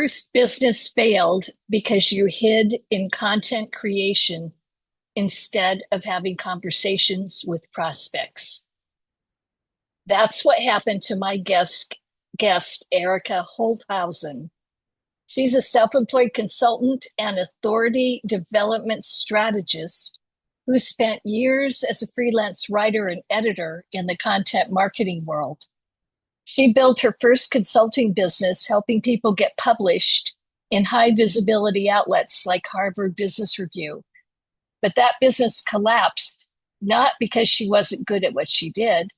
first business failed because you hid in content creation instead of having conversations with prospects. That's what happened to my guest Erica Holthausen. She's a self-employed consultant and authority development strategist who spent years as a freelance writer and editor in the content marketing world. She built her first consulting business helping people get published in high visibility outlets like Harvard Business Review. But that business collapsed, not because she wasn't good at what she did,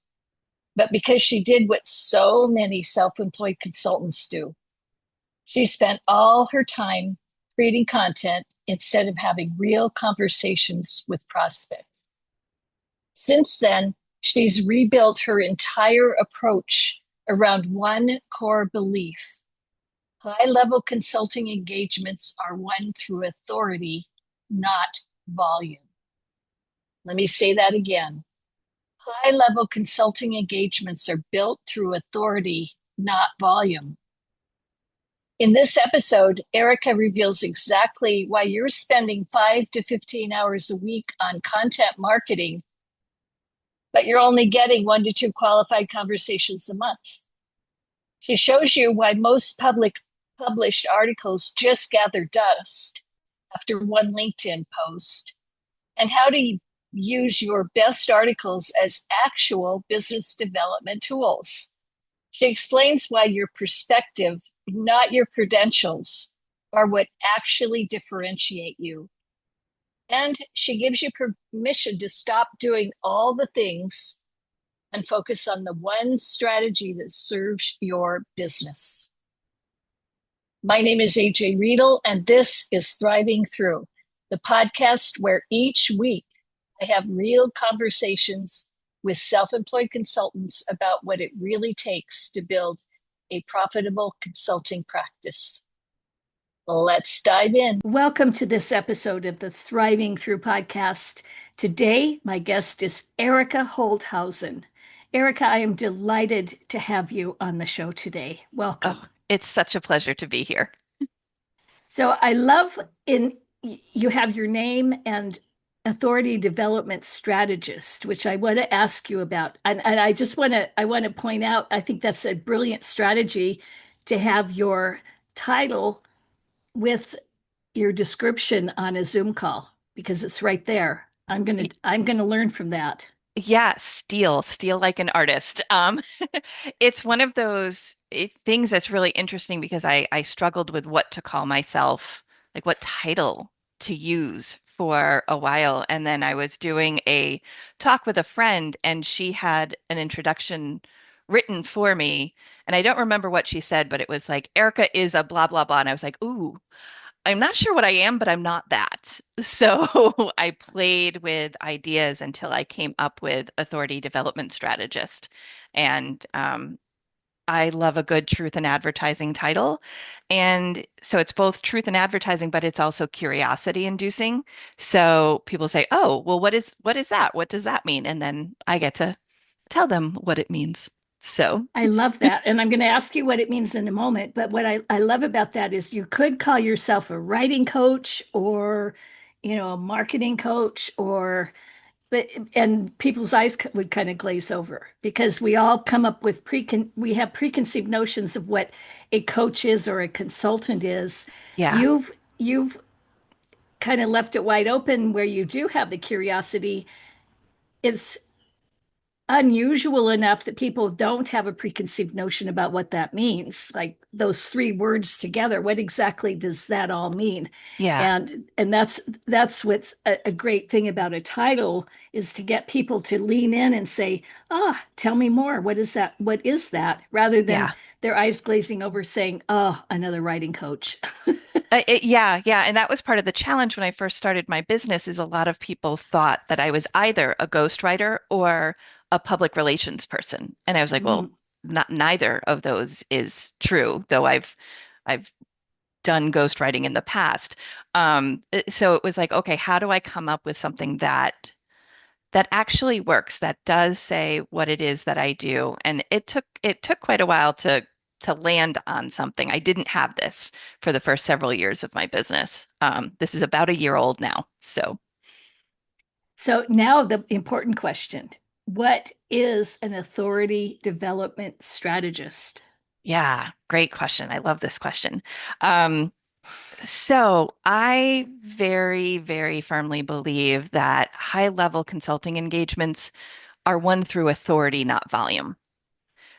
but because she did what so many self-employed consultants do. She spent all her time creating content instead of having real conversations with prospects. Since then, she's rebuilt her entire approach around one core belief. High-level consulting engagements are won through authority, not volume. Let me say that again. High-level consulting engagements are built through authority, not volume. In this episode, Erica reveals exactly why you're spending 5 to 15 hours a week on content marketing, but you're only getting 1 to 2 qualified conversations a month. She shows you why most published articles just gather dust after one LinkedIn post, and how to use your best articles as actual business development tools. She explains why your perspective, not your credentials, are what actually differentiate you. And she gives you permission to stop doing all the things and focus on the one strategy that serves your business. My name is AJ Riedel, and this is Thriving Through, the podcast where each week I have real conversations with self-employed consultants about what it really takes to build a profitable consulting practice. Let's dive in. Welcome to this episode of the Thriving Through podcast. Today, my guest is Erica Holthausen. Erica, I am delighted to have you on the show today. Welcome. Oh, it's such a pleasure to be here. So I love you have your name and Authority Development Strategist, which I want to ask you about. And I want to point out, I think that's a brilliant strategy to have your title with your description on a Zoom call because it's right there. I'm gonna learn from that. Yeah, steal like an artist. It's one of those things that's really interesting because I struggled with what to call myself, like what title to use for a while. And then I was doing a talk with a friend, and she had an introduction written for me. And I don't remember what she said, but it was like, Erica is a blah, blah, blah. And I was like, ooh, I'm not sure what I am, but I'm not that. So I played with ideas until I came up with Authority Development Strategist. And I love a good truth in advertising title. And so it's both truth in advertising, but it's also curiosity inducing. So people say, oh, well, what is that? What does that mean? And then I get to tell them what it means. So I love that. And I'm going to ask you what it means in a moment. But what I love about that is you could call yourself a writing coach or, a marketing coach or, but, and people's eyes would kind of glaze over because we all come up with we have preconceived notions of what a coach is or a consultant is. yeah. You've kind of left it wide open where you do have the curiosity. It's unusual enough that people don't have a preconceived notion about what that means. Like those three words together, what exactly does that all mean? Yeah. And that's what's a great thing about a title is to get people to lean in and say, "Ah, tell me more. What is that? What is that?" Rather than Yeah. their eyes glazing over saying, "Oh, another writing coach." Yeah. And that was part of the challenge when I first started my business is a lot of people thought that I was either a ghostwriter or a public relations person. And I was like, well, Mm. not neither of those is true, though I've done ghostwriting in the past. So it was like, okay, how do I come up with something that actually works, that does say what it is that I do? And it took quite a while to to land on something. I didn't have this for the first several years of my business. This is about a year old now. So, So now the important question. What is an authority development strategist? yeah, great question. I love this question. Um, so I very, very firmly believe that high level consulting engagements are won through authority, not volume.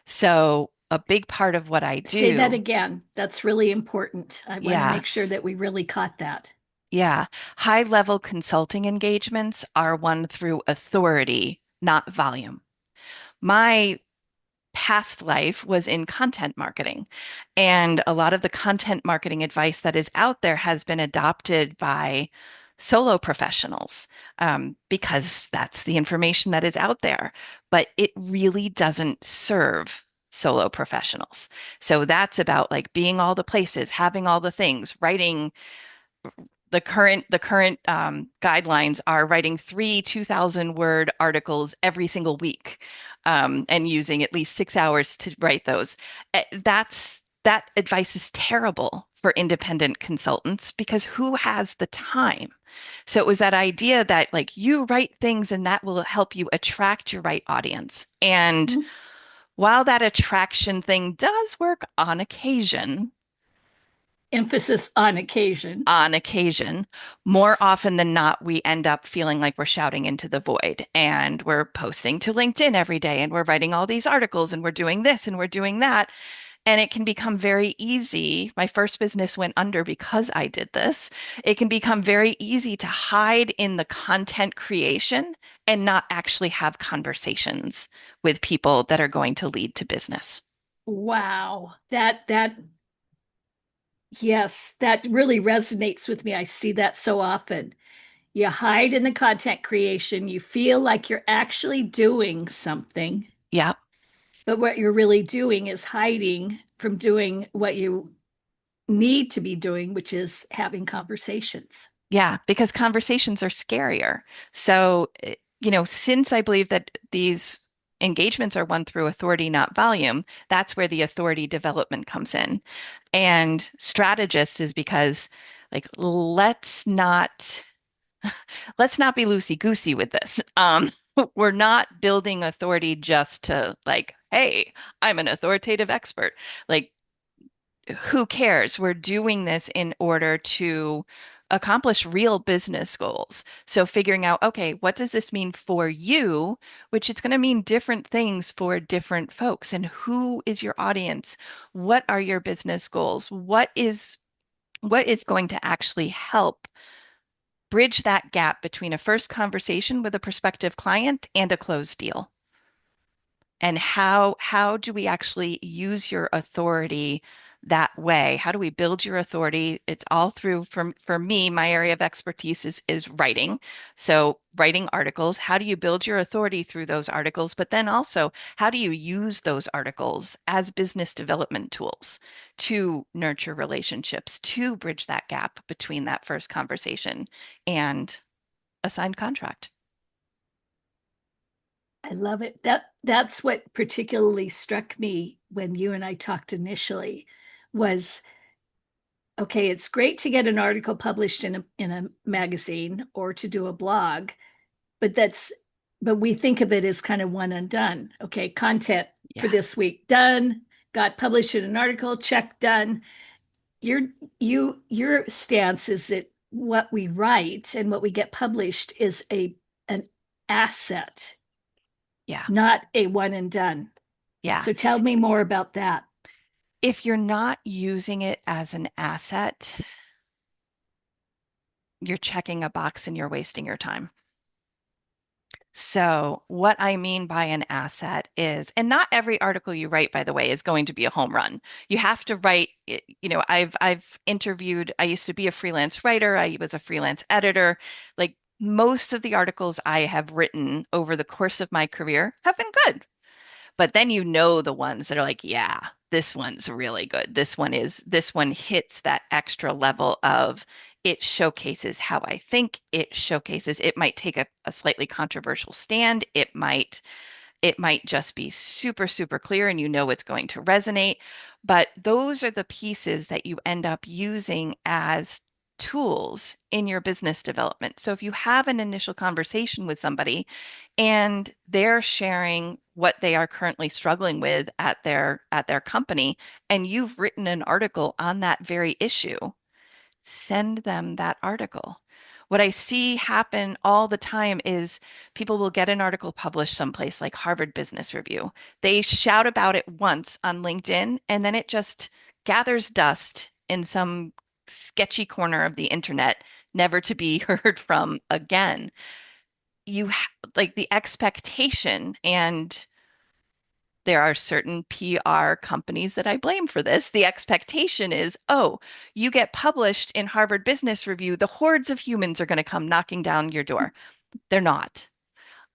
So a big part of what I Say that do, again. That's really important. I want to yeah, make sure that we really caught that. yeah, high level consulting engagements are won through authority, not volume. My past life was in content marketing. And a lot of the content marketing advice that is out there has been adopted by solo professionals because that's the information that is out there. But it really doesn't serve solo professionals. So that's about like being all the places, having all the things, writing the current guidelines are writing 3 2,000 word articles every single week and using at least 6 hours to write those. That advice is terrible for independent consultants because who has the time? So it was that idea that like you write things and that will help you attract your right audience. And Mhm. while that attraction thing does work Emphasis on occasion. on occasion, more often than not, we end up feeling like we're shouting into the void and we're posting to LinkedIn every day and we're writing all these articles and we're doing this and we're doing that. And it can become very easy. My first business went under because I did this. It can become very easy to hide in the content creation and not actually have conversations with people that are going to lead to business. Wow. That yes, that really resonates with me. I see that so often. You hide in the content creation, you feel like you're actually doing something, Yeah. but what you're really doing is hiding from doing what you need to be doing, which is having conversations. Yeah, because conversations are scarier. So, since I believe that these engagements are won through authority, not volume, that's where the authority development comes in. And strategist is because like let's not be loosey-goosey with this. We're not building authority just to like, hey, I'm an authoritative expert. Like who cares? We're doing this in order to accomplish real business goals. So figuring out, okay, what does this mean for you? Which it's going to mean different things for different folks. And who is your audience? What are your business goals? What is going to actually help bridge that gap between a first conversation with a prospective client and a closed deal? And how do we actually use your authority that way? How do we build your authority? It's all through for me, my area of expertise is writing. So writing articles. How do you build your authority through those articles? But then also, how do you use those articles as business development tools to nurture relationships, to bridge that gap between that first conversation and a signed contract? I love it. That's what particularly struck me when you and I talked initially was okay, it's great to get an article published in a magazine or to do a blog, but but we think of it as kind of one and done. Okay, content for Yeah. this week done, got published in an article, check done. Your your stance is that what we write and what we get published is a an asset, Yeah. not a one and done. Yeah. So tell me more about that. If you're not using it as an asset, you're checking a box and you're wasting your time. So, what I mean by an asset is, and not every article you write, by the way, is going to be a home run. You have to write, I've interviewed, I used to be a freelance writer, I was a freelance editor. Like most of the articles I have written over the course of my career have been good. But then the ones that are like, yeah, this one's really good. This one hits that extra level of it showcases how I think. It might take a slightly controversial stand. It might It might just be super, super clear and you know it's going to resonate. But those are the pieces that you end up using as tools in your business development. So if you have an initial conversation with somebody and they're sharing what they are currently struggling with at their company, and you've written an article on that very issue, send them that article. What I see happen all the time is people will get an article published someplace like Harvard Business Review. They shout about it once on LinkedIn, and then it just gathers dust in some sketchy corner of the internet, never to be heard from again. Like the expectation, and there are certain PR companies that I blame for this. The expectation is, oh, you get published in Harvard Business Review, the hordes of humans are going to come knocking down your door. They're not.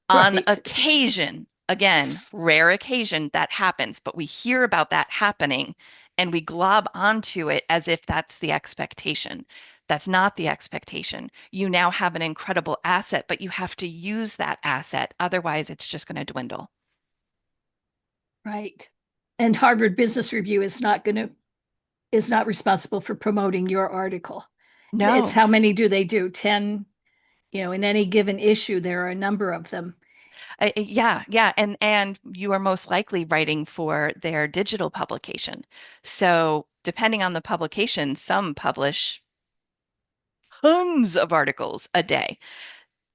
On Right. occasion, again, rare occasion, that happens, but we hear about that happening and we glob onto it as if that's the expectation. That's not the expectation. You now have an incredible asset, but you have to use that asset. Otherwise, it's just going to dwindle. Right. And Harvard Business Review is not responsible for promoting your article. It's No. how many do they do? 10, in any given issue, there are a number of them. Yeah, yeah, and you are most likely writing for their digital publication. So, depending on the publication, some publish tons of articles a day.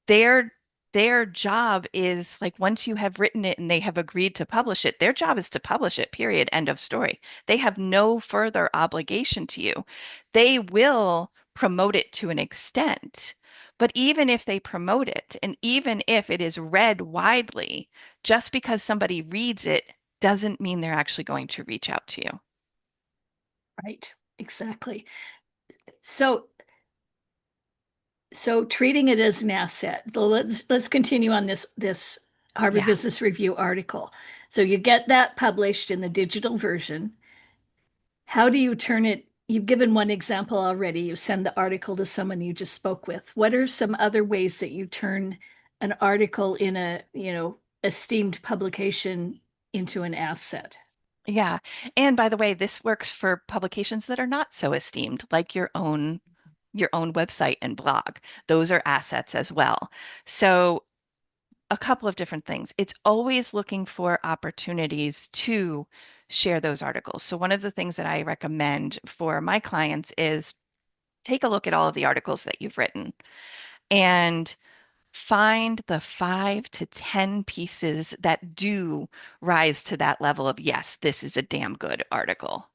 Their their job is like once you have written it and they have agreed to publish it, their job is to publish it, period, end of story. They have no further obligation to you. They will promote it to an extent, but even if they promote it and even if it is read widely, just because somebody reads it doesn't mean they're actually going to reach out to you. Right. Exactly. So treating it as an asset. Let's continue on this Harvard Yeah. Business Review article. So you get that published in the digital version. How do you turn it? You've given one example already. You send the article to someone you just spoke with. What are some other ways that you turn an article in a, esteemed publication into an asset? Yeah. And by the way, this works for publications that are not so esteemed, like your own website and blog. Those are assets as well. So a couple of different things. It's always looking for opportunities to share those articles. So one of the things that I recommend for my clients is take a look at all of the articles that you've written and find the 5 to 10 pieces that do rise to that level of, yes, this is a damn good article.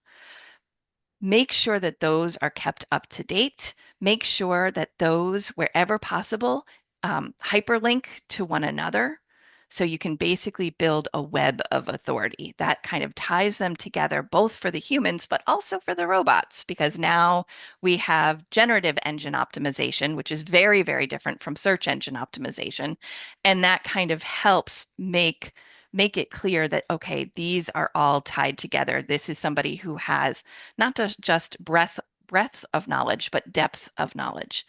Make sure that those are kept up to date. Make sure that those, wherever possible, hyperlink to one another. So you can basically build a web of authority that kind of ties them together, both for the humans, but also for the robots, because now we have generative engine optimization, which is very, very different from search engine optimization. And that kind of helps make it clear that, okay, these are all tied together. This is somebody who has not just breadth of knowledge, but depth of knowledge.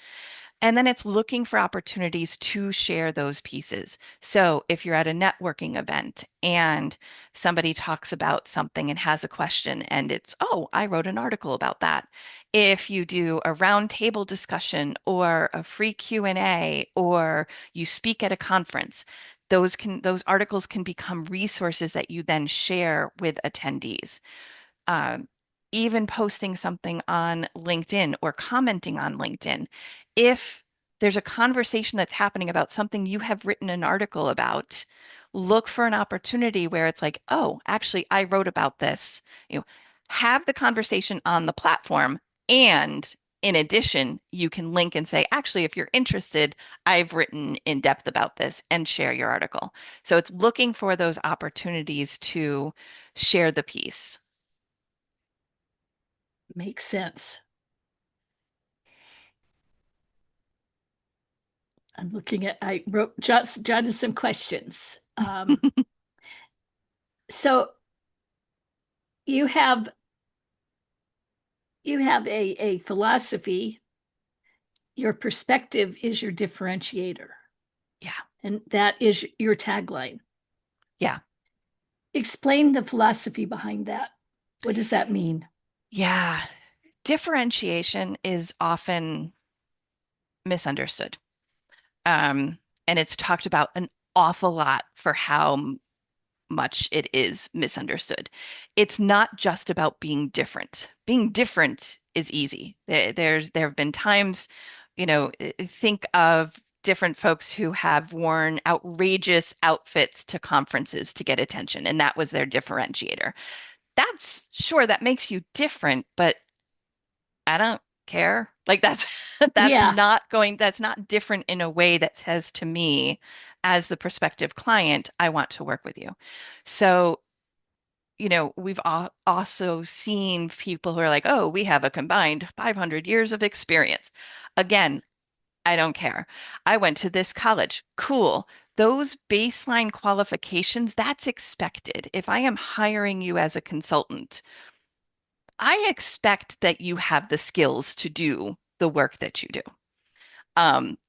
And then it's looking for opportunities to share those pieces. So if you're at a networking event and somebody talks about something and has a question and it's, oh, I wrote an article about that. If you do a roundtable discussion or a free Q&A or you speak at a conference, those articles can become resources that you then share with attendees. um, Even posting something on LinkedIn or commenting on LinkedIn. If there's a conversation that's happening about something you have written an article about, look for an opportunity where it's like, oh, actually, I wrote about this. You know, have the conversation on the platform. And in addition, you can link and say, actually, if you're interested, I've written in depth about this and share your article. So it's looking for those opportunities to share the piece. Makes sense. I wrote just jotted some questions. So you have a philosophy. Your perspective is your differentiator, Yeah. and that is your tagline. Yeah. Explain the philosophy behind that. What does that mean? Yeah. Differentiation is often misunderstood. Um, and it's talked about an awful lot for how much it is misunderstood. It's not just about being different. Being different is easy. There have been times, think of different folks who have worn outrageous outfits to conferences to get attention, and that was their differentiator. That's sure that makes you different, but I don't care. Like that's Yeah, that's not different in a way that says to me as the prospective client, I want to work with you. So, we've also seen people who are like, "Oh, we have a combined 500 years of experience." Again, I don't care. I went to this college. Cool. Those baseline qualifications, that's expected. If I am hiring you as a consultant, I expect that you have the skills to do the work that you do.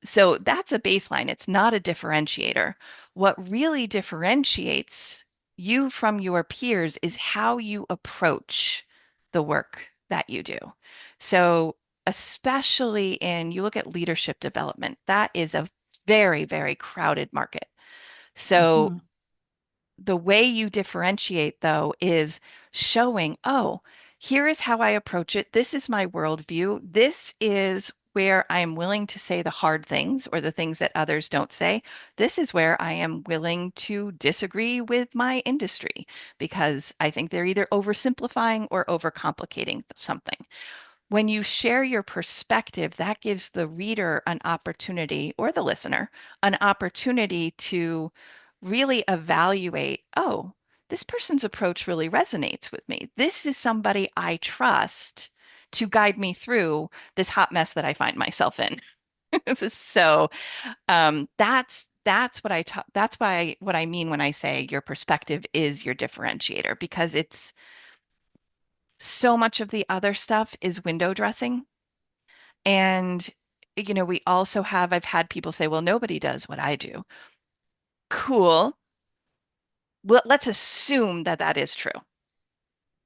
So that's a baseline. It's not a differentiator. What really differentiates you from your peers is how you approach the work that you do. So, especially you look at leadership development, that is a very, very crowded market. So, mhm. the way you differentiate, though, is showing, oh, here is how I approach it. This is my worldview. This is where I'm willing to say the hard things or the things that others don't say. This is where I am willing to disagree with my industry because I think they're either oversimplifying or overcomplicating something. When you share your perspective, that gives the reader an opportunity, or the listener, an opportunity to really evaluate, oh, this person's approach really resonates with me. This is somebody I trust to guide me through this hot mess that I find myself in. So that's what that's why what I mean when I say your perspective is your differentiator, because it's so much of the other stuff is window dressing. And, we also I've had people say, well, nobody does what I do. Cool. Well, let's assume that that is true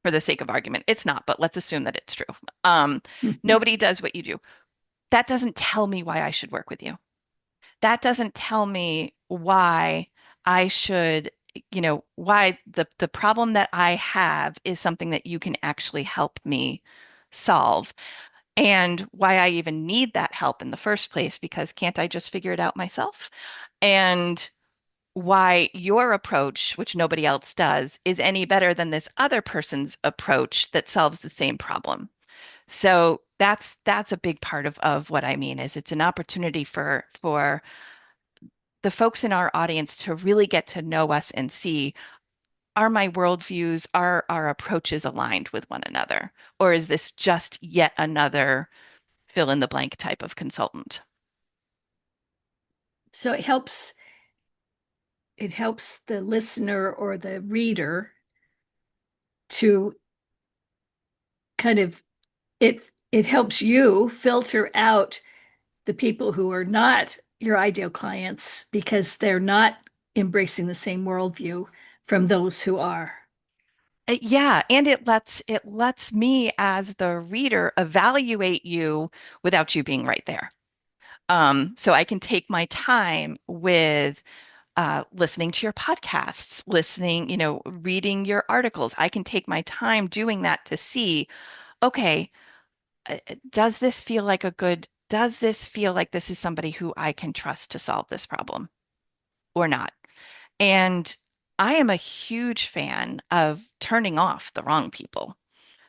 for the sake of argument. It's not, but let's assume that it's true. Um, Nobody does what you do. That doesn't tell me why I should work with you. That doesn't tell me why I should, why the problem that I have is something that you can actually help me solve. And why I even need that help in the first place, because can't I just figure it out myself? And why your approach, which nobody else does, is any better than this other person's approach that solves the same problem. So that's a big part of what I mean is it's an opportunity for the folks in our audience to really get to know us and see, are my worldviews, are our approaches aligned with one another? Or is this just yet another fill in the blank type of consultant? So it helps the listener or the reader to kind of it helps you filter out the people who are not your ideal clients because they're not embracing the same worldview from those who are. Yeah, and it lets me as the reader evaluate you without you being right there. So I can take my time with listening to your podcasts, reading your articles. I can take my time doing that to see, okay, does this feel like this is somebody who I can trust to solve this problem or not? And I am a huge fan of turning off the wrong people.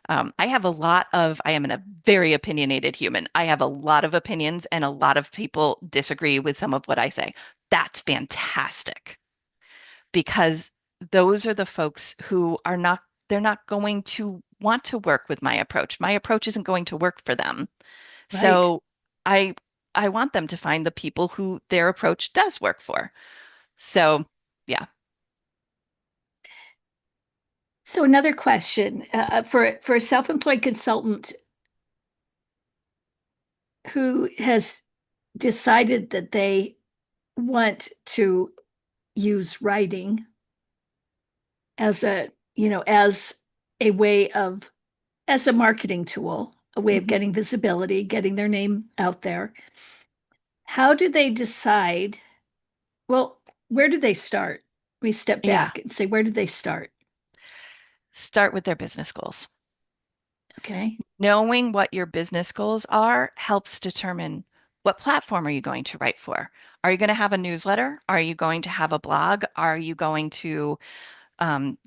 I am a very opinionated human. I have a lot of opinions, and a lot of people disagree with some of what I say. That's fantastic because those are the folks who they're not going to want to work with my approach. My approach isn't going to work for them. Right. So I, I want them to find the people who their approach does work for. So yeah. So another question for a self-employed consultant who has decided that they want to use writing as a, as a way of, as a marketing tool, a way of Mhm. getting visibility, getting their name out there. How do they decide? Well, where do they start? We step Yeah. back and say, where did they start? Start with their business goals. Okay. Knowing what your business goals are helps determine what platform are you going to write for? Are you going to have a newsletter? Are you going to have a blog? Are you going to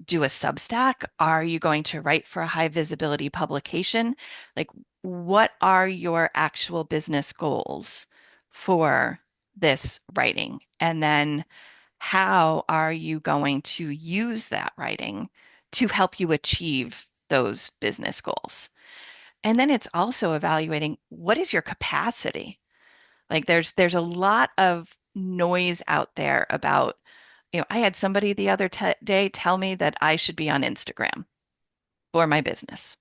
do a Substack? Are you going to write for a high visibility publication? Like, what are your actual business goals for this writing? And then how are you going to use that writing to help you achieve those business goals? And then it's also evaluating what is your capacity? Like there's a lot of noise out there about, I had somebody the other day tell me that I should be on Instagram for my business.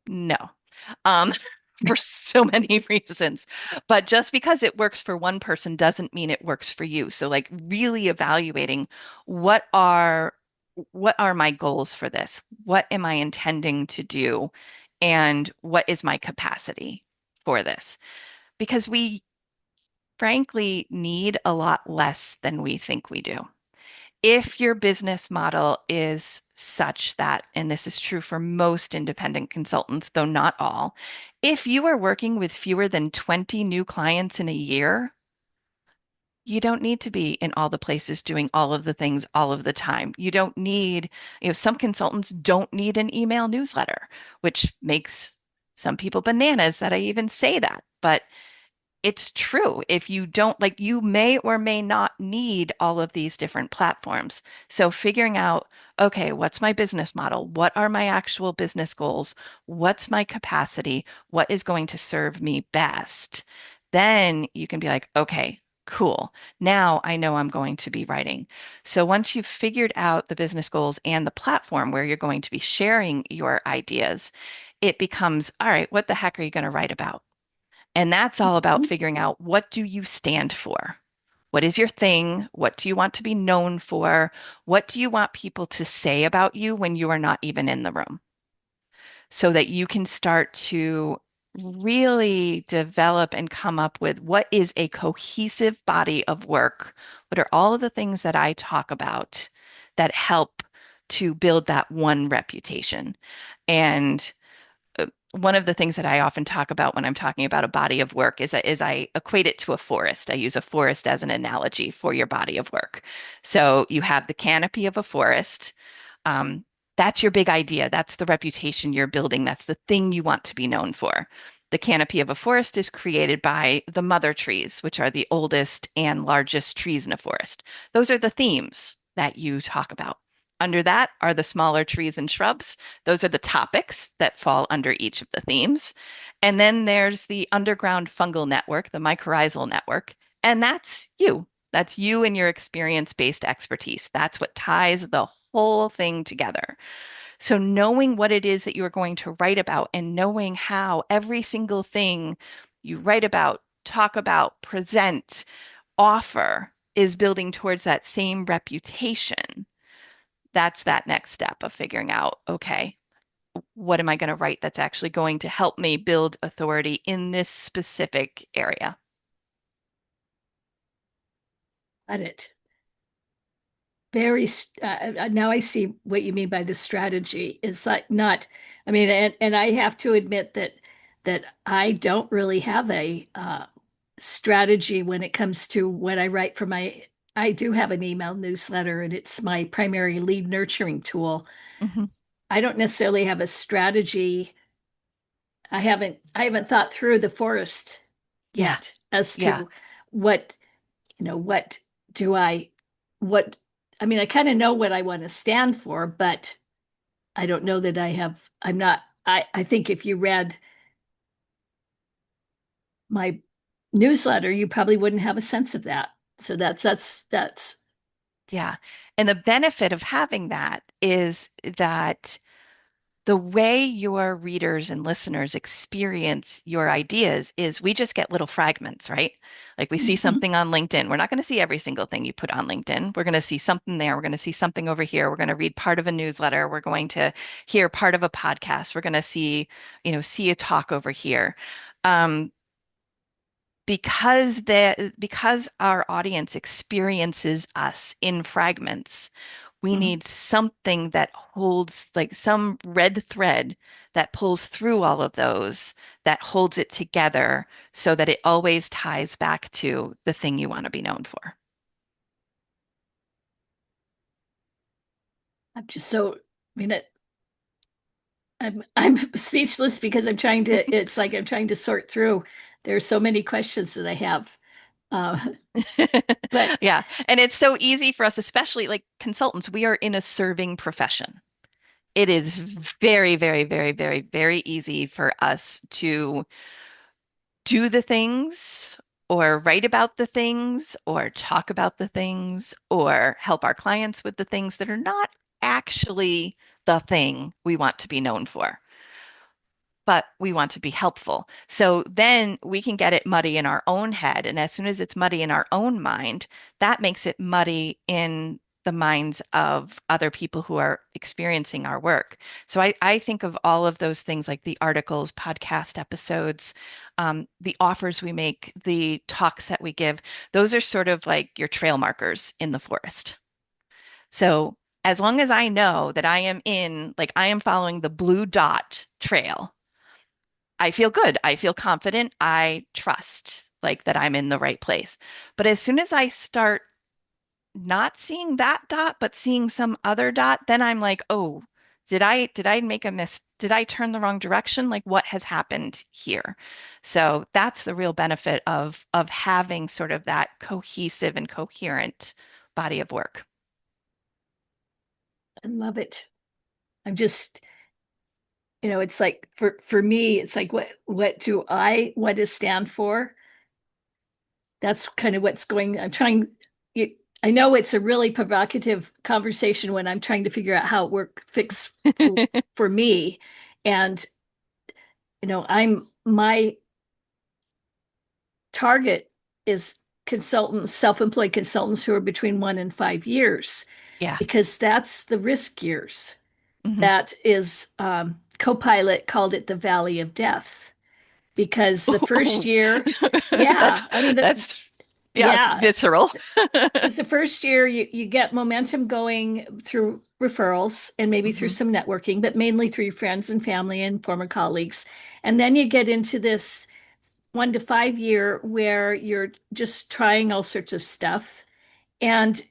No. Um, for so many reasons. But just because it works for one person doesn't mean it works for you. So like really evaluating what are what are my goals for this? What am I intending to do? And what is my capacity for this? Because we frankly need a lot less than we think we do. If your business model is such that, and this is true for most independent consultants, though not all, if you are working with fewer than 20 new clients in a year, you don't need to be in all the places doing all of the things all of the time. You don't need, some consultants don't need an email newsletter, which makes some people bananas that I even say that. But it's true. If you don't like, you may or may not need all of these different platforms. So figuring out, okay, what's my business model? What are my actual business goals? What's my capacity? What is going to serve me best? Then you can be like, okay, cool. Now I know I'm going to be writing. So once you've figured out the business goals and the platform where you're going to be sharing your ideas, it becomes, all right, what the heck are you going to write about? And that's all about figuring out what do you stand for? What is your thing? What do you want to be known for? What do you want people to say about you when you are not even in the room? So that you can start to really develop and come up with what is a cohesive body of work. What are all of the things that I talk about that help to build that one reputation? And one of the things that I often talk about when I'm talking about a body of work is I equate it to a forest. I use a forest as an analogy for your body of work. So you have the canopy of a forest. Um, that's your big idea. That's the reputation you're building. That's the thing you want to be known for. The canopy of a forest is created by the mother trees, which are the oldest and largest trees in a forest. Those are the themes that you talk about. Under that are the smaller trees and shrubs. Those are the topics that fall under each of the themes. And then there's the underground fungal network, the mycorrhizal network, and that's you. That's you and your experience-based expertise. That's what ties the whole thing together. So knowing what it is that you're going to write about and knowing how every single thing you write about, talk about, present, offer is building towards that same reputation. That's that next step of figuring out, okay, what am I going to write that's actually going to help me build authority in this specific area? Got it. Now I see what you mean by the strategy. It's like not, I mean, and I have to admit that I don't really have a strategy when it comes to what I write for my. I do have an email newsletter, and it's my primary lead nurturing tool. Hmm. I don't necessarily have a strategy. I haven't thought through the forest Yeah, yet as yeah, to what, what do I, what, I mean, I kind of know what I want to stand for, but I don't know that I'm not, I think if you read my newsletter, you probably wouldn't have a sense of that. So that's, yeah. And the benefit of having that is that the way your readers and listeners experience your ideas is we just get little fragments, right? Like we see Mhm. something on LinkedIn. We're not going to see every single thing you put on LinkedIn. We're going to see something there. We're going to see something over here. We're going to read part of a newsletter. We're going to hear part of a podcast. We're going to see a talk over here. Um, because our audience experiences us in fragments, we Mhm. need something that holds like some red thread that pulls through all of those, that holds it together so that it always ties back to the thing you want to be known for. I'm just so, I mean, I'm speechless because it's like I'm trying to sort through. There's so many questions that I have. Uh, but Yeah. And it's so easy for us, especially like consultants, we are in a serving profession. It is very, very, very, very, very easy for us to do the things or write about the things or talk about the things or help our clients with the things that are not actually the thing we want to be known for, but we want to be helpful. So then we can get it muddy in our own head. And as soon as it's muddy in our own mind, that makes it muddy in the minds of other people who are experiencing our work. So I think of all of those things like the articles, podcast episodes, the offers we make, the talks that we give. Those are sort of like your trail markers in the forest. So as long as I know that I am following the blue dot trail, I feel good. I feel confident. I trust like that I'm in the right place. But as soon as I start not seeing that dot, but seeing some other dot, then I'm like, oh, did I make a did I turn the wrong direction? Like what has happened here? So that's the real benefit of having sort of that cohesive and coherent body of work. I love it. I'm just, it's like for me, it's like what do I want to stand for? That's kind of what's going. You, I know it's a really provocative conversation when I'm trying to figure out how it work fix for me, and I'm my target is consultants, self-employed consultants who are between 1 and 5 years, Yeah. because that's the risk years. Hmm. That is, Copilot called it the valley of death because the first Oh, year, that's yeah, I mean, that's yeah, yeah, visceral. because the first year you get momentum going through referrals and maybe through Hmm. some networking, but mainly through your friends and family and former colleagues. And then you get into this 1 to 5 year where you're just trying all sorts of stuff and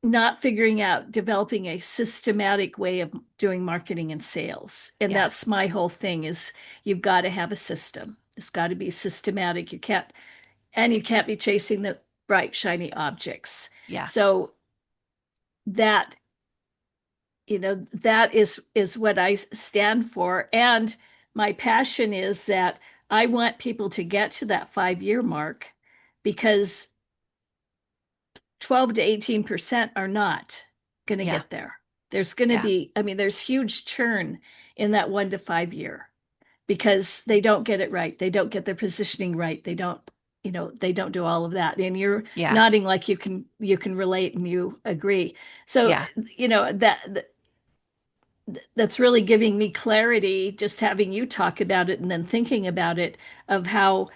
not figuring out developing a systematic way of doing marketing and sales. And Yeah. that's my whole thing is you've got to have a system. It's got to be systematic. You can't be chasing the bright shiny objects. Yeah. So that that is what I stand for. And my passion is that I want people to get to that 5 year mark because 12 to 18% are not going to Yeah. get there. There's going to Yeah. be, I mean, there's huge churn in that 1 to 5 year because they don't get it right. They don't get their positioning right. They don't do all of that. And you're Yeah. nodding like you can relate and you agree. So, Yeah. that's really giving me clarity just having you talk about it and then thinking about it of how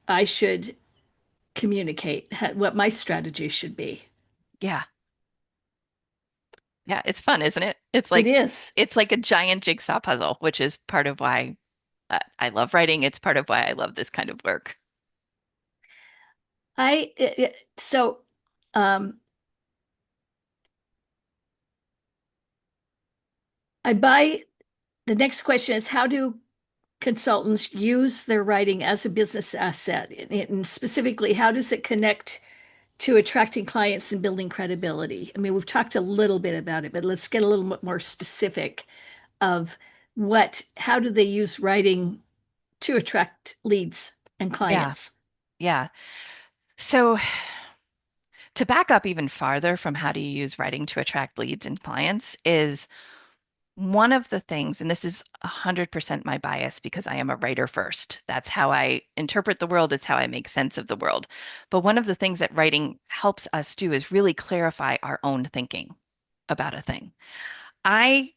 I should communicate, what my strategy should be. Yeah. Yeah. It's fun, isn't it? It is. It's like a giant jigsaw puzzle, which is part of why I love writing. It's part of why I love this kind of work. So um, I buy the next question is how do consultants use their writing as a business asset? And specifically, how does it connect to attracting clients and building credibility? I mean, we've talked a little bit about it, but let's get a little bit more specific of how do they use writing to attract leads and Yeah. clients? Yeah. So to back up even farther from how do you use writing to attract leads and clients is One of the things, and this is 100% my bias because I am a writer first. That's how I interpret the world. It's how I make sense of the world. But one of the things that writing helps us do is really clarify our own thinking about a thing. I,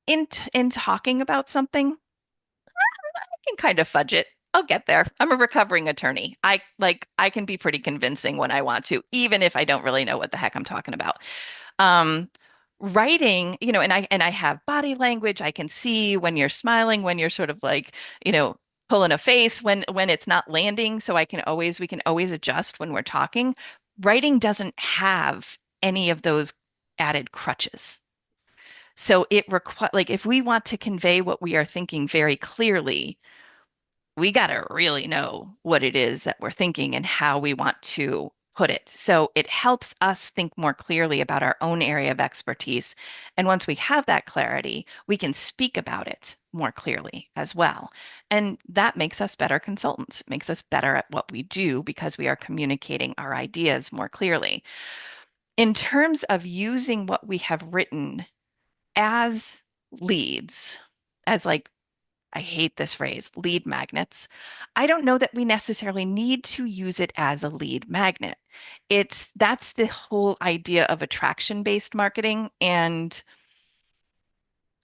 in talking about something, I can kind of fudge it. I'll get there. I'm a recovering attorney. I can be pretty convincing when I want to, even if I don't really know what the heck I'm talking about. Um, Writing, and I have body language. I can see when you're smiling, when you're sort of like, pulling a face when it's not landing. So we can always adjust when we're talking. Writing doesn't have any of those added crutches. So it require like if we want to convey what we are thinking very clearly, we got to really know what it is that we're thinking and how we want to put it. So it helps us think more clearly about our own area of expertise. And once we have that clarity, we can speak about it more clearly as well. And that makes us better consultants, it makes us better at what we do because we are communicating our ideas more clearly. In terms of using what we have written as leads, as like I hate this phrase, lead magnets. I don't know that we necessarily need to use it as a lead magnet. That's the whole idea of attraction-based marketing, and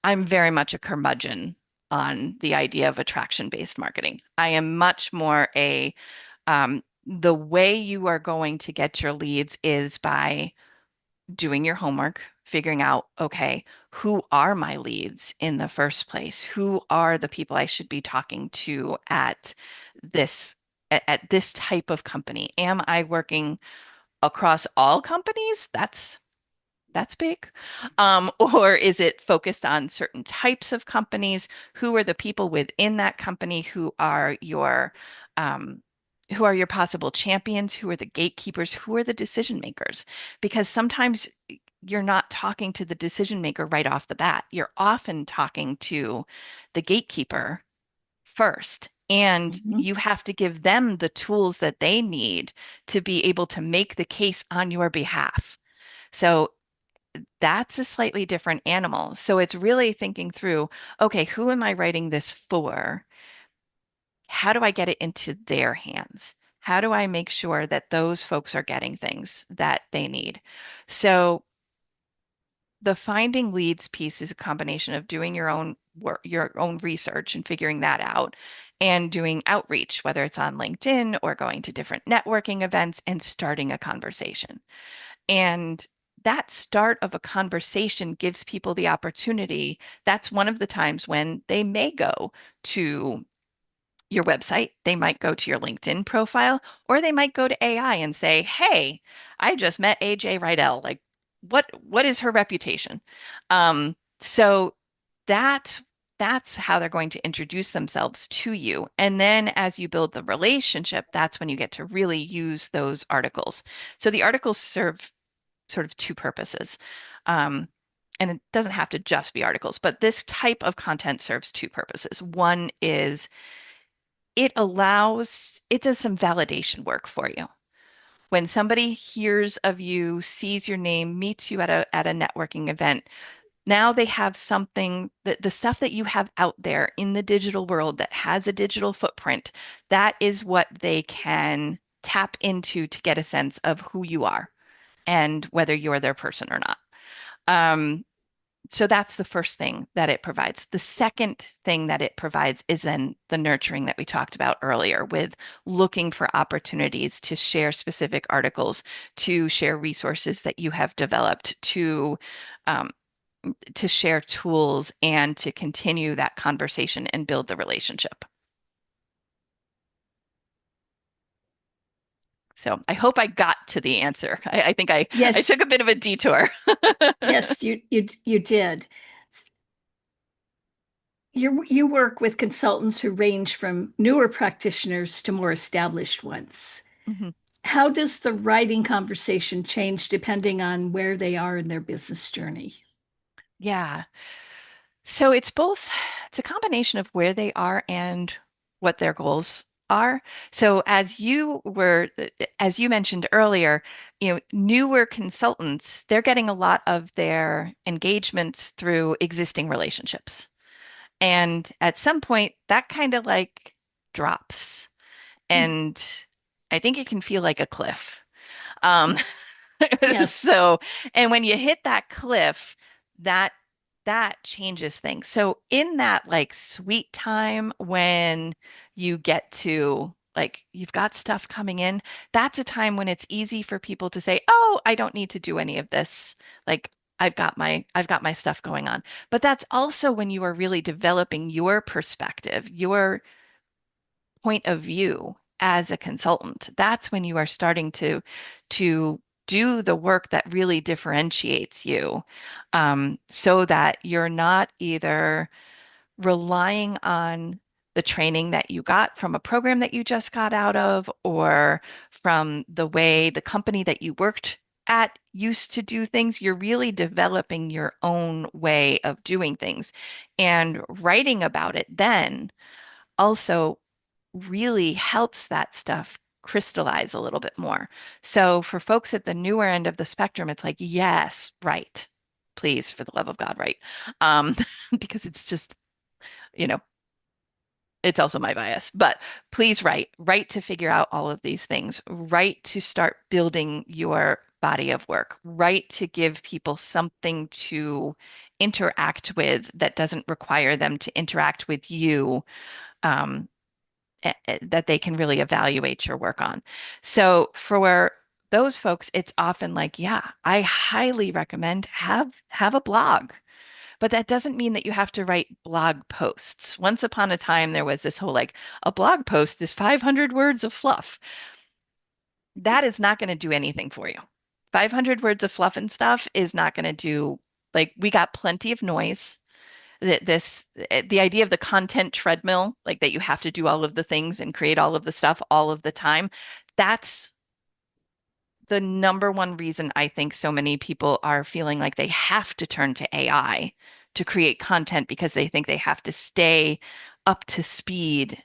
I'm very much a curmudgeon on the idea of attraction-based marketing. I am much more the way you are going to get your leads is by doing your homework, figuring out, okay, who are my leads in the first place? Who are the people I should be talking to this at this type of company? Am I working across all companies? That's big. Or is it focused on certain types of companies? Who are the people within that company um, who are your possible champions? Who are the gatekeepers? Who are the decision makers? Because sometimes you're not talking to the decision maker right off the bat. You're often talking to the gatekeeper first. And Mhm. you have to give them the tools that they need to be able to make the case on your behalf. So that's a slightly different animal. So it's really thinking through, okay, who am I writing this for? How do I get it into their hands? How do I make sure that those folks are getting things that they need? So the finding leads piece is a combination of doing your own work, your own research and figuring that out, and doing outreach, whether it's on LinkedIn or going to different networking events and starting a conversation. And that start of a conversation gives people the opportunity. That's one of the times when they may go to your website, they might go to your LinkedIn profile, or they might go to AI and say, "Hey, I just met AJ Rydell. Like, what is her reputation?" So that that's how they're going to introduce themselves to you. And then as you build the relationship, that's when you get to really use those articles. So the articles serve sort of two purposes. Um, and it doesn't have to just be articles, but this type of content serves two purposes. One is it does some validation work for you. When somebody hears of you, sees your name, meets you at a networking event, now they have something that the stuff that you have out there in the digital world that has a digital footprint, that is what they can tap into to get a sense of who you are and whether you're their person or not. Um, so that's the first thing that it provides. The second thing that it provides is then the nurturing that we talked about earlier with looking for opportunities to share specific articles, to share resources that you have developed, um, to share tools and to continue that conversation and build the relationship. So I hope I got to the answer. I think I took Yes, a bit of a detour. yes, you did. You work with consultants who range from newer practitioners to more established ones. Mhm. How does the writing conversation change depending on where they are in their business journey? Yeah. So it's a combination of where they are and what their goals are. So as you mentioned earlier, newer consultants, they're getting a lot of their engagements through existing relationships. And at some point, that kind of like drops. And I think it can feel like a cliff. Um, Yes. so, and when you hit that cliff, that that changes things. So in that like sweet time when you get to like you've got stuff coming in, that's a time when it's easy for people to say, "Oh, I don't need to do any of this. Like I've got my stuff going on." But that's also when you are really developing your perspective, your point of view as a consultant. That's when you are starting to do the work that really differentiates you, so that you're not either relying on the training that you got from a program that you just got out of, or from the way the company that you worked at used to do things. You're really developing your own way of doing things. And writing about it then also really helps that stuff crystallize a little bit more. So for folks at the newer end of the spectrum, it's like, yes, right. Please, for the love of God, right. Um, because it's just, you know, it's also my bias, but please write to figure out all of these things, write to start building your body of work, write to give people something to interact with that doesn't require them to interact with you. Um, that they can really evaluate your work on. So for those folks, it's often like, yeah, I highly recommend have a blog. But that doesn't mean that you have to write blog posts. Once upon a time, there was this whole like, a blog post is 500 words of fluff. That is not going to do anything for you. 500 words of fluff and stuff is not going to do, like, we got plenty of noise. The idea of the content treadmill, like that you have to do all of the things and create all of the stuff all of the time, that's the number one reason I think so many people are feeling like they have to turn to AI to create content because they think they have to stay up to speed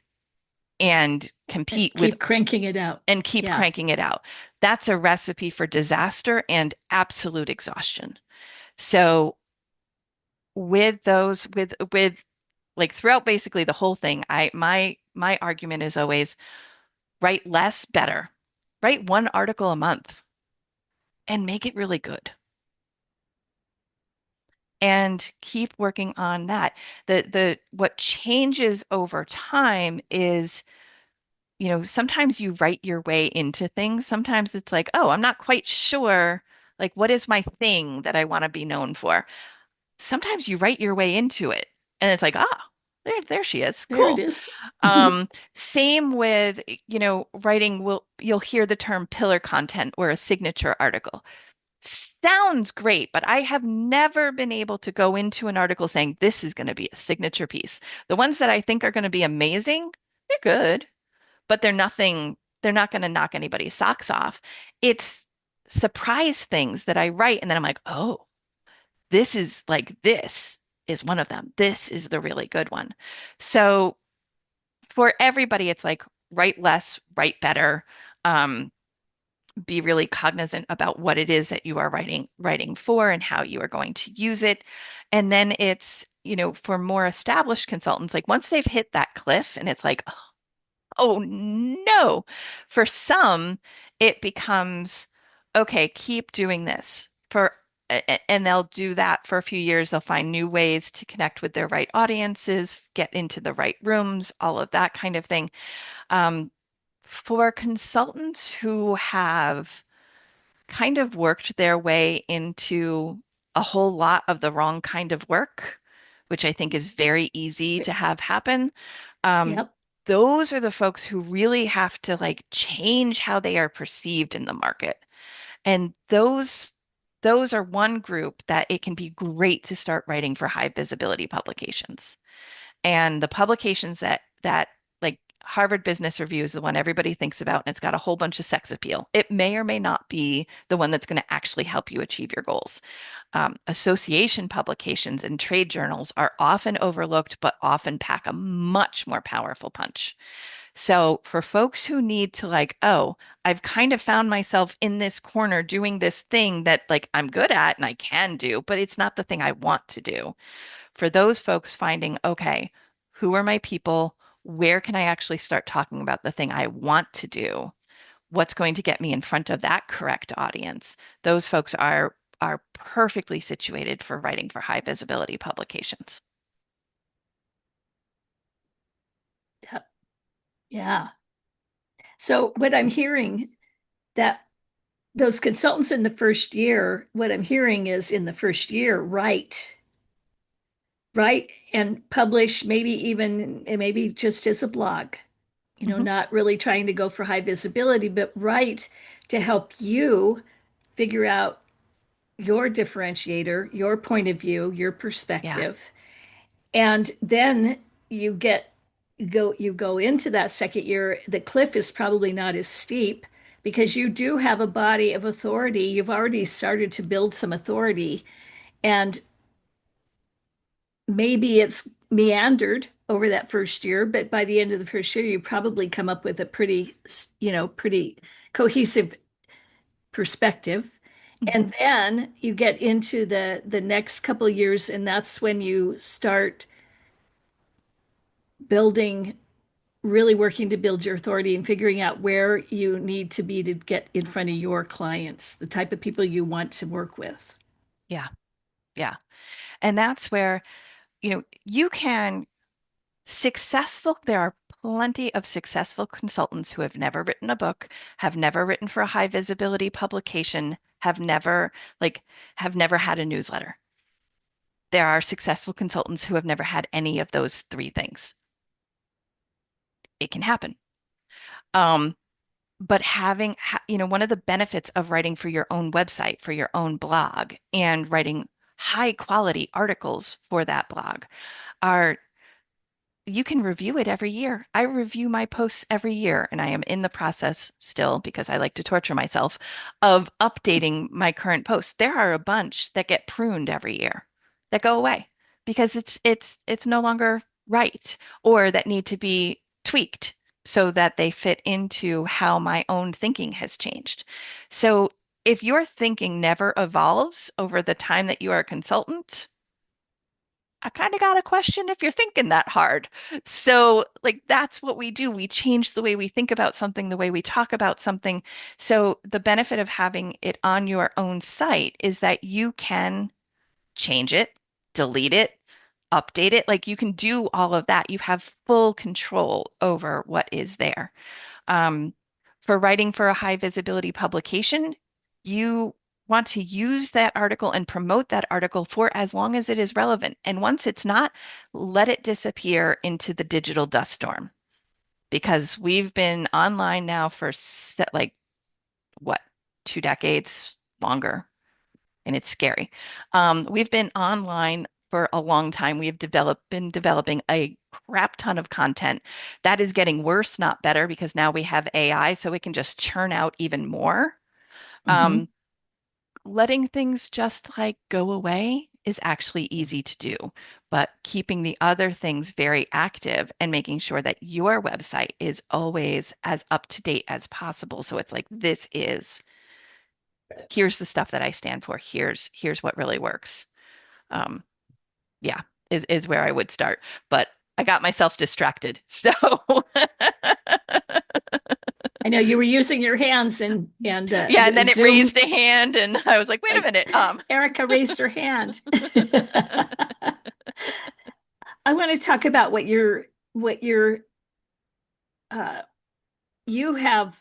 and And compete with keep cranking it out. and keep Yeah. cranking it out. That's a recipe for disaster and absolute exhaustion. So with those with like throughout basically the whole thing, I my argument is always write less, better. Write one article a month and make it really good. And keep working on that. The what changes over time is, sometimes you write your way into things. Sometimes it's like, oh, I'm not quite sure, like what is my thing that I want to be known for? Sometimes you write your way into it. And it's like, ah, there she is. There it Cool. is. Same with, writing, you'll hear the term pillar content or a signature article. Sounds great, but I have never been able to go into an article saying this is going to be a signature piece. The ones that I think are going to be amazing, they're good, but they're not going to knock anybody's socks off. It's surprise things that I write and then I'm like, "Oh, this is one of them. This is the really good one." So for everybody, it's like write less, write better. Um, be really cognizant about what it is that you are writing for and how you are going to use it. And then it's, for more established consultants, like once they've hit that cliff and it's like, oh no, for some, it becomes, okay, keep doing this and they'll do that for a few years. They'll find new ways to connect with their right audiences, get into the right rooms, all of that kind of thing. Um, for consultants who have kind of worked their way into a whole lot of the wrong kind of work, which I think is very easy to have happen. Um, Yep. those are the folks who really have to like change how they are perceived in the market. And those are one group that it can be great to start writing for high visibility publications. And the publications that like Harvard Business Review is the one everybody thinks about, and it's got a whole bunch of sex appeal. It may or may not be the one that's going to actually help you achieve your goals. Association publications and trade journals are often overlooked, but often pack a much more powerful punch. So for folks who need to like, oh, I've kind of found myself in this corner doing this thing that like I'm good at and I can do, but it's not the thing I want to do. For those folks finding, okay, who are my people? Where can I actually start talking about the thing I want to do? What's going to get me in front of that correct audience? Those folks are perfectly situated for writing for high visibility publications. Yeah. Yeah. So what I'm hearing that those consultants in the first year, what I'm hearing is in the first year, write and publish, maybe just as a blog, Mhm. not really trying to go for high visibility, but write to help you figure out your differentiator, your point of view, your Yeah. perspective. And then you get you go into that second year, the cliff is probably not as steep because you do have a body of authority. You've already started to build some authority, and maybe it's meandered over that first year, but by the end of the first year, you probably come up with a pretty cohesive perspective. Mhm. And then you get into the next couple of years, and that's when you start building, really working to build your authority and figuring out where you need to be to get in front of your clients, the type of people you want to work with. Yeah. Yeah. And that's where, you can there are plenty of successful consultants who have never written a book, have never written for a high visibility publication, like, have never had a newsletter. There are successful consultants who have never had any of those three things. It can happen. Um, but one of the benefits of writing for your own website, for your own blog, and writing high quality articles for that blog are you can review it every year. I review my posts every year, and I am in the process still, because I like to torture myself, of updating my current posts. There are a bunch that get pruned every year that go away because it's no longer right, or that need to be tweaked so that they fit into how my own thinking has changed. So if your thinking never evolves over the time that you are a consultant, I kind of got a question if you're thinking that hard. So, like, that's what we do. We change the way we think about something, the way we talk about something. So, the benefit of having it on your own site is that you can change it, delete it, update it. Like, you can do all of that. You have full control over what is there. Um, for writing for a high visibility publication, you want to use that article and promote that article for as long as it is relevant. And once it's not, let it disappear into the digital dust storm. Because we've been online now for like what, 2 decades longer, and it's scary. We've been online for a long time. Been developing a crap ton of content that is getting worse, not better, because now we have AI, so it can just churn out even more. Mhm. Um, Letting things just like go away is actually easy to do, but keeping the other things very active and making sure that your website is always as up to date as possible. So it's like, here's the stuff that I stand for. Here's what really works. Um, yeah, is where I would start. But I got myself distracted. So I know you were using your hands and yeah, and the then it Zoom, raised a hand, and I was like, wait a like minute. Erica raised her hand. I want to talk about what uh, you have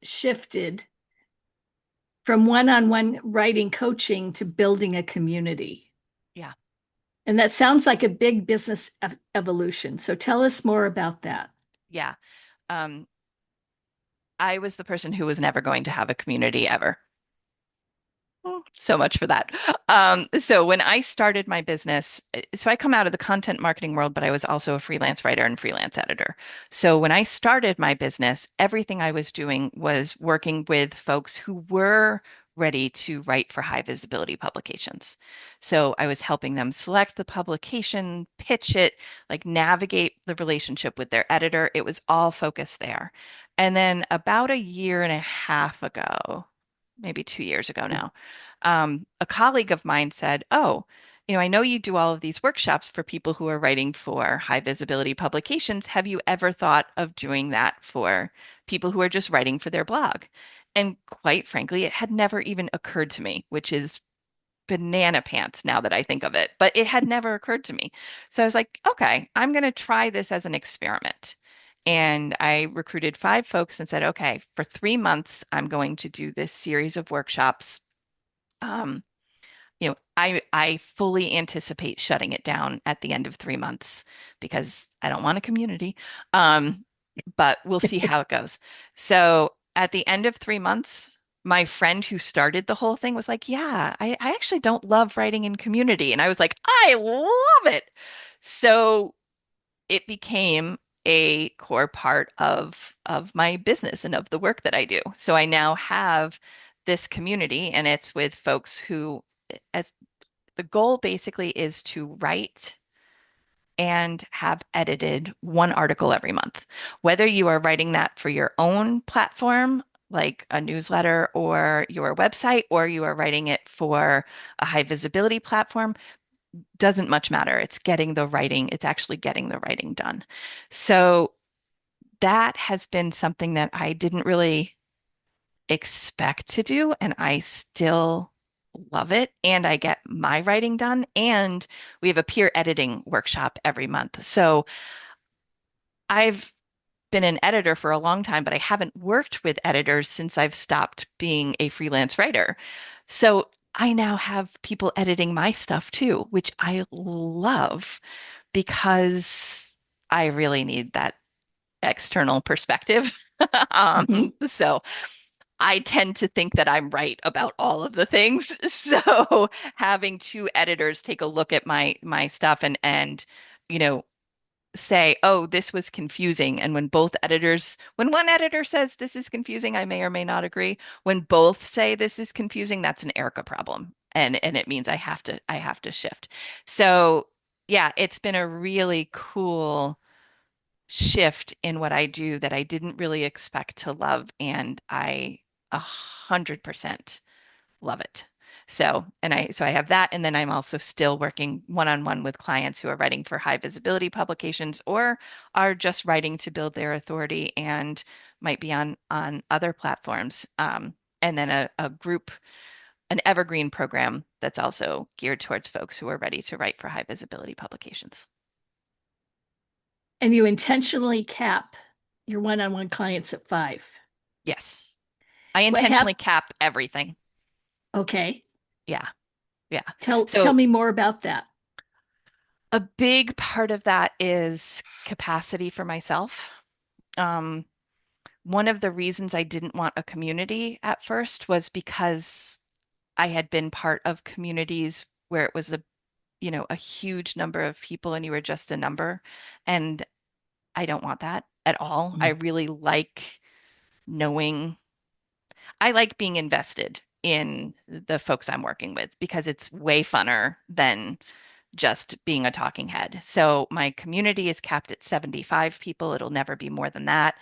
shifted from one-on-one writing coaching to building a community. Yeah, And that sounds like a big business evolution. So tell us more about that. yeah. Um, I was the person who was never going to have a community ever. So much for that. So when I started my business, so I come out of the content marketing world, but I was also a freelance writer and freelance editor. So when I started my business, everything I was doing was working with folks who were ready to write for high visibility publications. So I was helping them select the publication, pitch it, like navigate the relationship with their editor. It was all focused there. And then about a year and a half ago, maybe 2 years ago now, a colleague of mine said, "Oh, I know you do all of these workshops for people who are writing for high visibility publications. Have you ever thought of doing that for people who are just writing for their blog?" And quite frankly, it had never even occurred to me, which is banana pants now that I think of it, but it had never occurred to me. So I was like, okay, I'm going to try this as an experiment. And I recruited 5 folks and said, okay, for 3 months, I'm going to do this series of workshops. Um, I fully anticipate shutting it down at the end of 3 months because I don't want a community. Um, but we'll see how it goes. So at the end of 3 months, my friend who started the whole thing was like, "Yeah, I actually don't love writing in community." And I was like, "I love it." So it became a core part of my business and of the work that I do. So I now have this community, and it's with folks who, as the goal basically is to write and have edited one article every month. Whether you are writing that for your own platform, like a newsletter or your website, or you are writing it for a high visibility platform, doesn't much matter. It's actually getting the writing done. So that has been something that I didn't really expect to do, and I still love it. And I get my writing done. And we have a peer editing workshop every month. So I've been an editor for a long time, but I haven't worked with editors since I've stopped being a freelance writer. So I now have people editing my stuff too, which I love because I really need that external perspective. Mhm. So I tend to think that I'm right about all of the things. So having two editors take a look at my stuff and you know say, "Oh, this was confusing." And when one editor says this is confusing, I may or may not agree. When both say this is confusing, that's an Erica problem. And it means I have to shift. So yeah, it's been a really cool shift in what I do that I didn't really expect to love, and I 100% love it. So I have that, and then I'm also still working one-on-one with clients who are writing for high visibility publications or are just writing to build their authority and might be on other platforms. And then an evergreen program that's also geared towards folks who are ready to write for high visibility publications. And you intentionally cap your one-on-one clients at 5. Yes, I What intentionally hap cap everything. Okay. Yeah, yeah. Tell So me more about that. a big part of that is capacity for myself. Um, One of the reasons I didn't want a community at first was because I had been part of communities where it was a huge number of people and you were just a number. And I don't want that at all. I Mm. really like knowing, I like being invested in the folks I'm working with because it's way funner than just being a talking head. So my community is capped at 75 people. It'll never be more than that.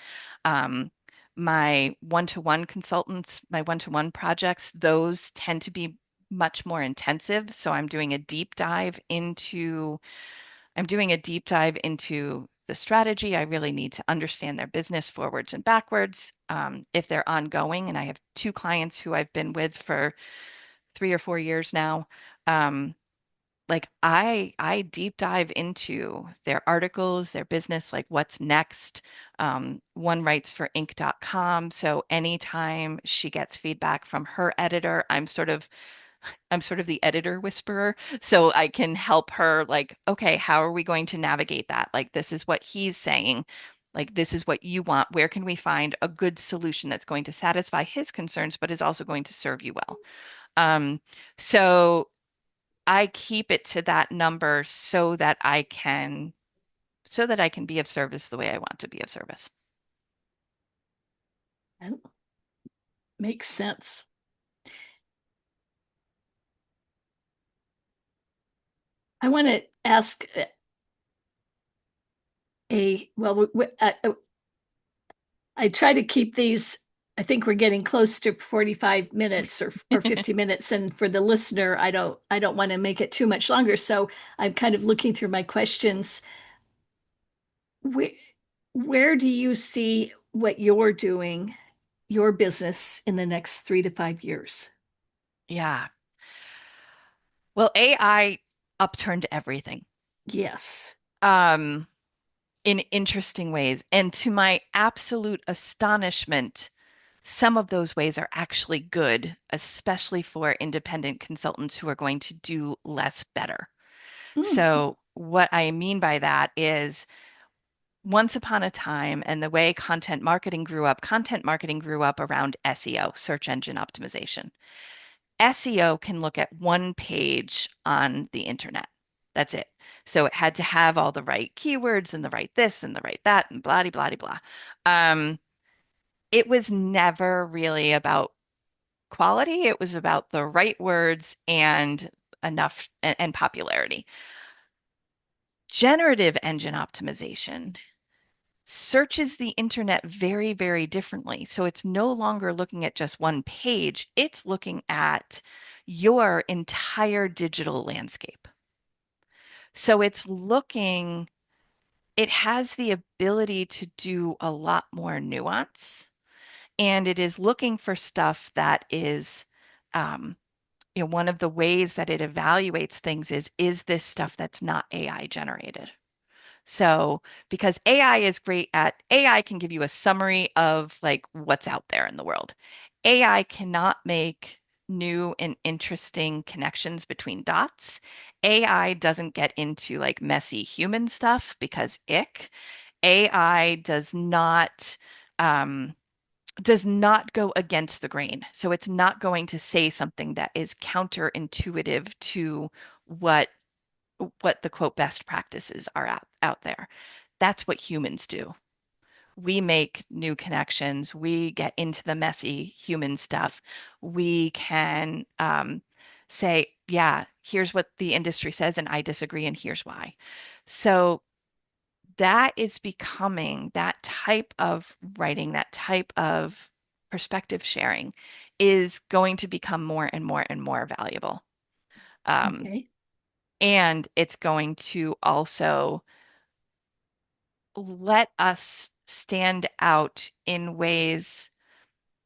Um, my one-to-one consultants, my one-to-one projects, those tend to be much more intensive. So I'm doing a deep dive into the strategy. I really need to understand their business forwards and backwards. If they're ongoing, and I have 2 clients who I've been with for 3 or 4 years now. Um, like I deep dive into their articles, their business, like what's next. One writes for Inc.com, so anytime she gets feedback from her editor, I'm sort of the editor whisperer, so I can help her like, okay, how are we going to navigate that? Like this is what he's saying. Like this is what you want. Where can we find a good solution that's going to satisfy his concerns, but is also going to serve you well? Um, so I keep it to that number so that I can be of service the way I want to be of service. That makes sense. I want to ask I try to keep these. I think we're getting close to 45 minutes or 50 minutes. And for the listener, I don't want to make it too much longer. So I'm kind of looking through my questions. Where, where do you see what you're doing, your business in the next 3 to 5 years? Yeah. Well, AI upturned everything Yes. um, in interesting ways. And to my absolute astonishment, some of those ways are actually good, especially for independent consultants who are going to do less better. Mm, So, what I mean by that is once upon a time, and the way content marketing grew up around SEO, search engine optimization. SEO can look at one page on the internet. That's it. So it had to have all the right keywords and the right this and the right that and blah, blah, blah, blah. Um, it was never really about quality. It was about the right words and enough and popularity. Generative engine optimization searches the internet very, very differently. So it's no longer looking at just one page, it's looking at your entire digital landscape. So it has the ability to do a lot more nuance, and it is looking for stuff that is, um, one of the ways that it evaluates things is this stuff that's not AI generated? So, because AI can give you a summary of like what's out there in the world. AI cannot make new and interesting connections between dots. AI doesn't get into like messy human stuff because ick. AI um, does not go against the grain. So it's not going to say something that is counterintuitive to what what the quote best practices are out there. That's what humans do. We make new connections. We get into the messy human stuff. We can say, yeah, here's what the industry says, and I disagree, and here's why. So that is becoming that type of writing, that type of perspective sharing is going to become more and more and more valuable. Um, okay. and it's going to also let us stand out in ways.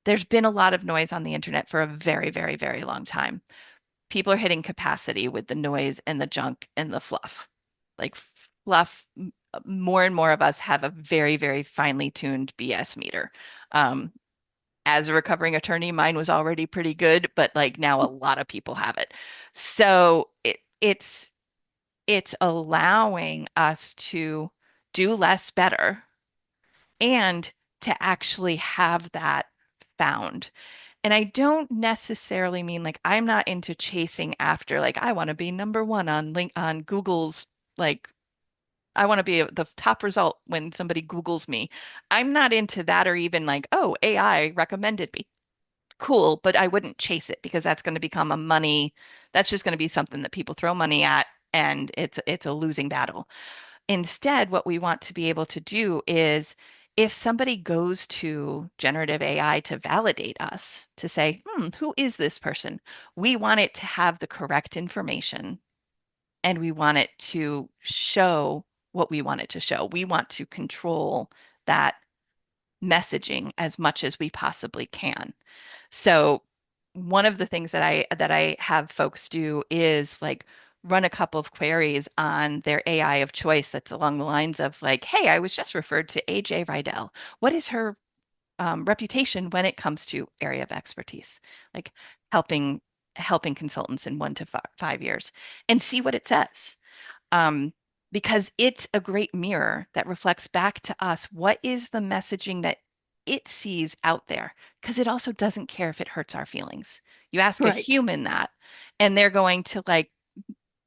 There's been a lot of noise on the internet for a very, very, very long time. People are hitting capacity with the noise and the junk and the fluff. Like fluff, more and more of us have a very, very finely tuned BS meter. Um, as a recovering attorney, mine was already pretty good, but like now a lot of people have it. So it's allowing us to do less better and to actually have that found. And I don't necessarily mean like I'm not into chasing after like I want to be number one on link on Google's like I want to be the top result when somebody Googles me. I'm not into that or even like, oh, AI recommended me. Cool, but I wouldn't chase it because that's going to become that's just going to be something that people throw money at and it's a losing battle. Instead, what we want to be able to do is if somebody goes to generative AI to validate us, to say, who is this person? We want it to have the correct information and we want it to show what we want it to show. We want to control that messaging as much as we possibly can. So one of the things that I have folks do is like run a couple of queries on their AI of choice that's along the lines of like, hey, I was just referred to AJ Rydell. What is her reputation when it comes to area of expertise? Like helping helping consultants in 1 to 5 years and see what it says. Um, because it's a great mirror that reflects back to us what is the messaging that it sees out there, because it also doesn't care if it hurts our feelings. You ask a Right. human that, and they're going to like,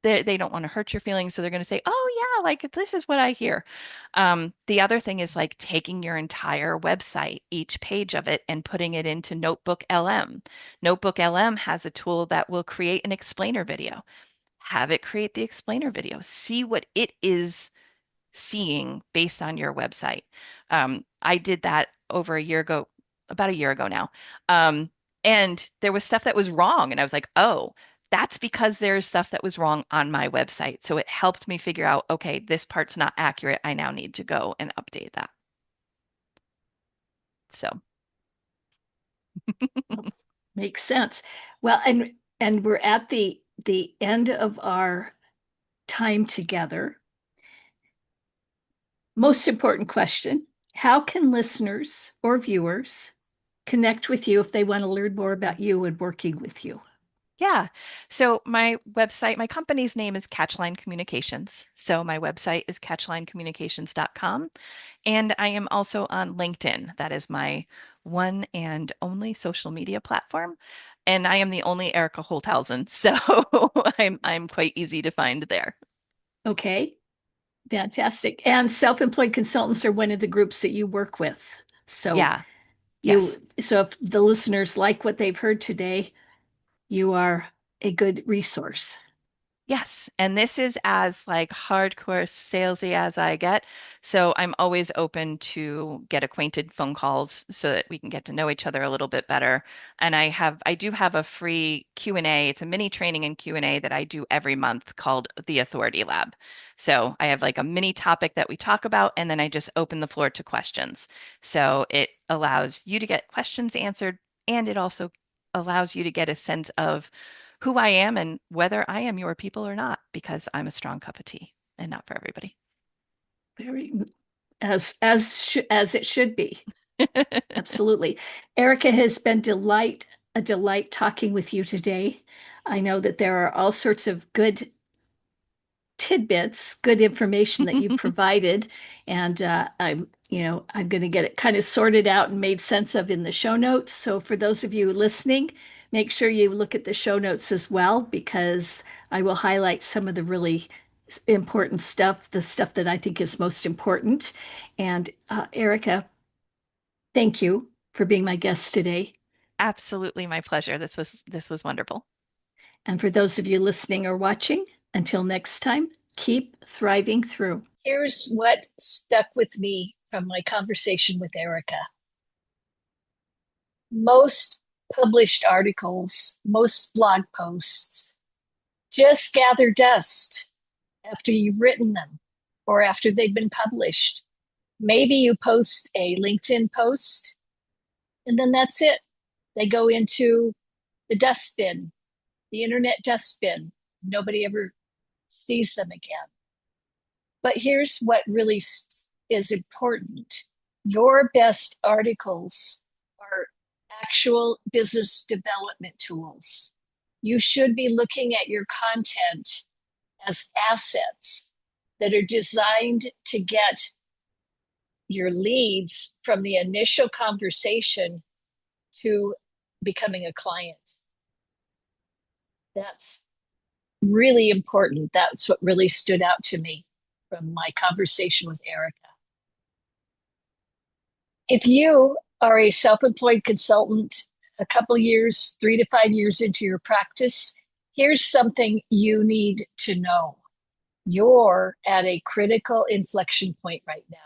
they don't want to hurt your feelings, so they're going to say, "Oh yeah, like this is what I hear." The other thing is like taking your entire website, each page of it, and putting it into Notebook LM. Notebook LM has a tool that will create an explainer video. have it create the explainer video. See what it is seeing based on your website. I did that over a year ago, about a year ago now. Um, and there was stuff that was wrong. And I was like, oh, that's because there's stuff that was wrong on my website. So it helped me figure out, okay, this part's not accurate. I now need to go and update that. So, Makes sense. Well, and we're at the end of our time together. Most important question, how can listeners or viewers connect with you if they want to learn more about you and working with you? yeah. So my website, my company's name is Catchline Communications. So my website is catchlinecommunications.com. And I am also on LinkedIn. That is my one and only social media platform. And I am the only Erica Holthausen. So I'm quite easy to find there. Okay, fantastic. And self-employed consultants are one of the groups that you work with. So Yeah. Yes. so if the listeners like what they've heard today, you are a good resource. Yes, and this is as like hardcore salesy as I get. So I'm always open to get acquainted phone calls so that we can get to know each other a little bit better. And I do have a free Q&A. It's a mini training and Q&A that I do every month called the Authority Lab. So I have like a mini topic that we talk about, and then I just open the floor to questions. So it allows you to get questions answered, and it also allows you to get a sense of who I am and whether I am your people or not, because I'm a strong cup of tea and not for everybody. Very as it should be. Absolutely. Erica has been a delight talking with you today. I know that there are all sorts of good tidbits, good information that you've provided, and I'm going to get it kind of sorted out and made sense of in the show notes. So for those of you listening, make sure you look at the show notes as well, because I will highlight some of the really important stuff, the stuff that I think is most important. And Erica, thank you for being my guest today. Absolutely my pleasure. This was wonderful. And for those of you listening or watching, until next time, keep thriving through. Here's what stuck with me from my conversation with Erica. Most published articles, most blog posts just gather dust after you've written them or after they've been published. Maybe you post a LinkedIn post and then that's it. They go into the dustbin, the internet dustbin. Nobody ever sees them again. But here's what really is important. Your best articles are actual business development tools. You should be looking at your content as assets that are designed to get your leads from the initial conversation to becoming a client. That's really important. That's what really stood out to me from my conversation with Erica. If you are a self-employed consultant, a couple years, 3 to 5 years into your practice, here's something you need to know. You're at a critical inflection point right now.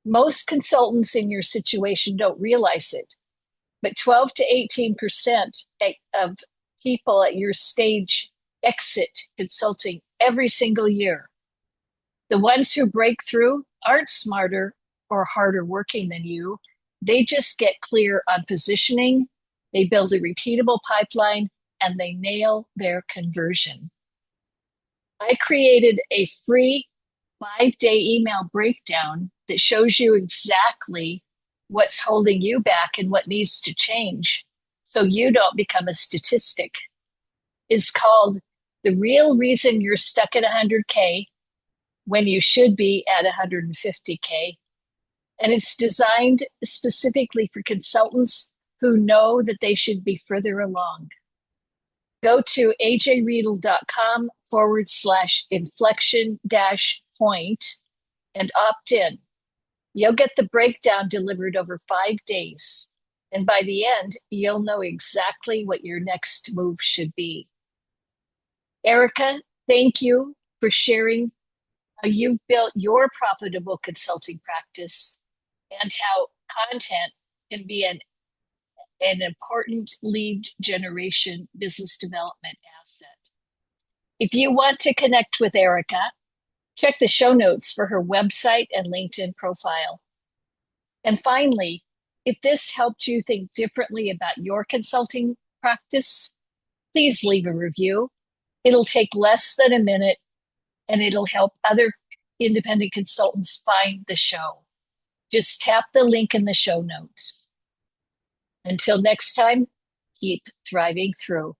Most consultants in your situation don't realize it, but 12 to 18% of people at your stage exit consulting every single year. The ones who break through aren't smarter or harder working than you. They just get clear on positioning, they build a repeatable pipeline, and they nail their conversion. I created a free 5-day email breakdown that shows you exactly what's holding you back and what needs to change so you don't become a statistic. It's called The Real Reason You're Stuck at 100K when you should be at 150K. And it's designed specifically for consultants who know that they should be further along. Go to ajriedel.com/inflection point and opt in. You'll get the breakdown delivered over 5 days. And by the end, you'll know exactly what your next move should be. Erica, thank you for sharing how you've built your profitable consulting practice and how content can be an important lead generation business development asset. If you want to connect with Erica, check the show notes for her website and LinkedIn profile. And finally, if this helped you think differently about your consulting practice, please leave a review. It'll take less than a minute and it'll help other independent consultants find the show. Just tap the link in the show notes. Until next time, keep thriving through.